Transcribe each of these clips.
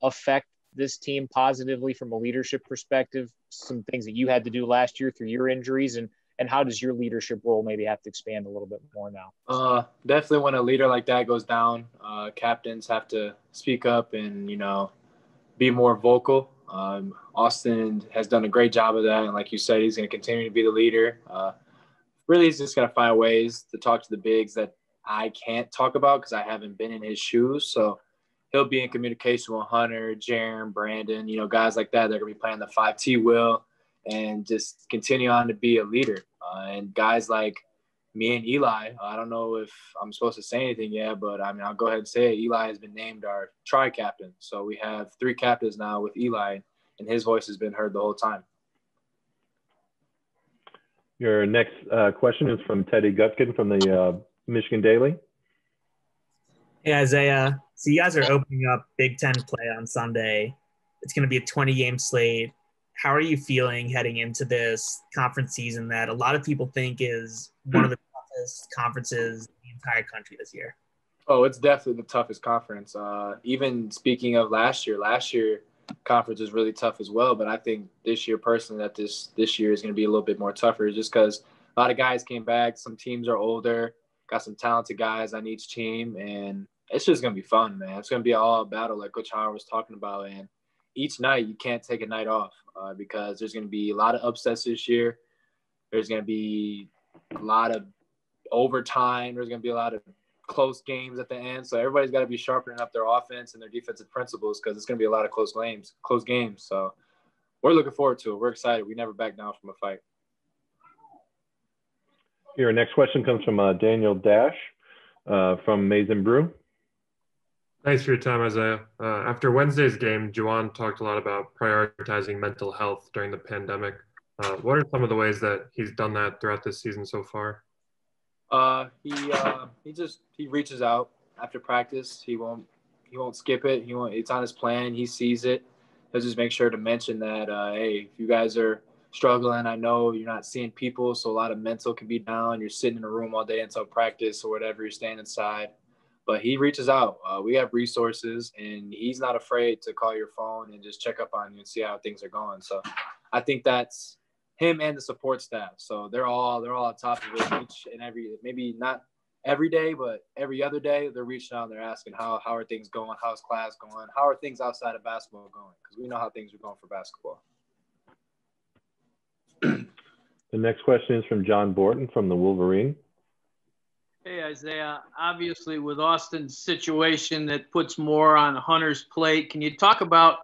affect this team positively from a leadership perspective? Some things that you had to do last year through your injuries, and how does your leadership role maybe have to expand a little bit more now? Definitely when a leader like that goes down, captains have to speak up and, be more vocal. Austin has done a great job of that. And like you said, he's going to continue to be the leader. Really, he's just going to find ways to talk to the bigs that I can't talk about because I haven't been in his shoes. So he'll be in communication with Hunter, Jaron, Brandon, guys like that. They're going to be playing the 5T will and just continue on to be a leader. And guys like me and Eli, I don't know if I'm supposed to say anything yet, but I'll go ahead and say it. Eli has been named our tri-captain. So we have 3 captains now with Eli, and his voice has been heard the whole time. Your next question is from Teddy Gutkin from the Michigan Daily. Hey, Isaiah. So you guys are opening up Big Ten play on Sunday. It's going to be a 20-game slate. How are you feeling heading into this conference season that a lot of people think is one of the toughest conferences in the entire country this year? Oh, it's definitely the toughest conference. Even speaking of last year conference is really tough as well. But I think this year personally that this year is going to be a little bit more tougher just because a lot of guys came back. Some teams are older, got some talented guys on each team, and it's just going to be fun, man. It's going to be all battle like Coach Howard was talking about. And each night you can't take a night off because there's going to be a lot of upsets this year. There's going to be a lot of overtime. There's going to be a lot of close games at the end. So everybody's got to be sharpening up their offense and their defensive principles because it's going to be a lot of close games. So we're looking forward to it. We're excited. We never back down from a fight. Your next question comes from Daniel Dash from Maize n Brew. Thanks for your time, Isaiah. After Wednesday's game, Juwan talked a lot about prioritizing mental health during the pandemic. What are some of the ways that he's done that throughout this season so far? He reaches out after practice. He won't skip it. It's on his plan. He sees it. He'll just make sure to mention that, hey, if you guys are struggling, I know you're not seeing people, so a lot of mental can be down. You're sitting in a room all day until practice or whatever. You're staying inside. But he reaches out. We have resources, and he's not afraid to call your phone and just check up on you and see how things are going. So I think that's him and the support staff. So they're all on top of it each and every, maybe not every day, but every other day they're reaching out and they're asking how are things going? How's class going? How are things outside of basketball going? Because we know how things are going for basketball. The next question is from John Borton from the Wolverine. Hey, Isaiah, obviously with Austin's situation that puts more on Hunter's plate, can you talk about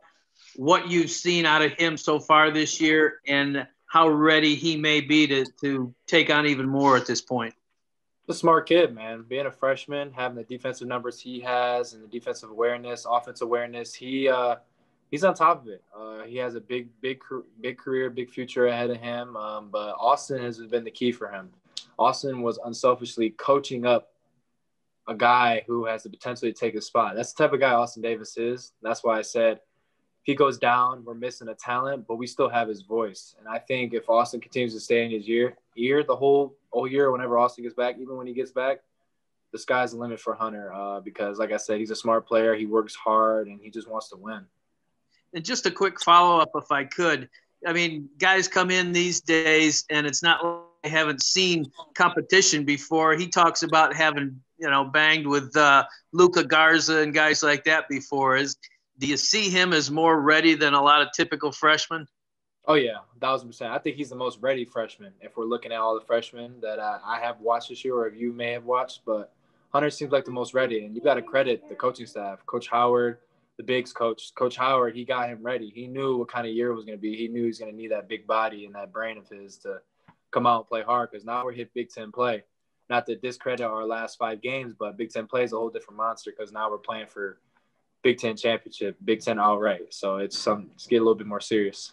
what you've seen out of him so far this year and how ready he may be to take on even more at this point? A smart kid, man. Being a freshman, having the defensive numbers he has and the defensive awareness, offensive awareness, he's on top of it. He has a big career, big future ahead of him. But Austin has been the key for him. Austin was unselfishly coaching up a guy who has the potential to take his spot. That's the type of guy Austin Davis is. That's why I said if he goes down, we're missing a talent, but we still have his voice. And I think if Austin continues to stay in his ear the whole year, whenever Austin gets back, even when he gets back, the sky's the limit for Hunter because, like I said, he's a smart player. He works hard, and he just wants to win. And just a quick follow-up, if I could. I mean, guys come in these days, and it's not like they haven't seen competition before. He talks about having, banged with Luka Garza and guys like that before. Do you see him as more ready than a lot of typical freshmen? Oh, yeah, 1,000%. I think he's the most ready freshman if we're looking at all the freshmen that I have watched this year or if you may have watched. But Hunter seems like the most ready, and you got to credit the coaching staff, Coach Howard, the bigs coach, Coach Howard. He got him ready. He knew what kind of year it was going to be. He knew he was going to need that big body and that brain of his to come out and play hard because now we're hit Big Ten play. Not to discredit our last 5 games, but Big Ten play is a whole different monster because now we're playing for Big Ten championship, Big Ten outright. So it's get a little bit more serious.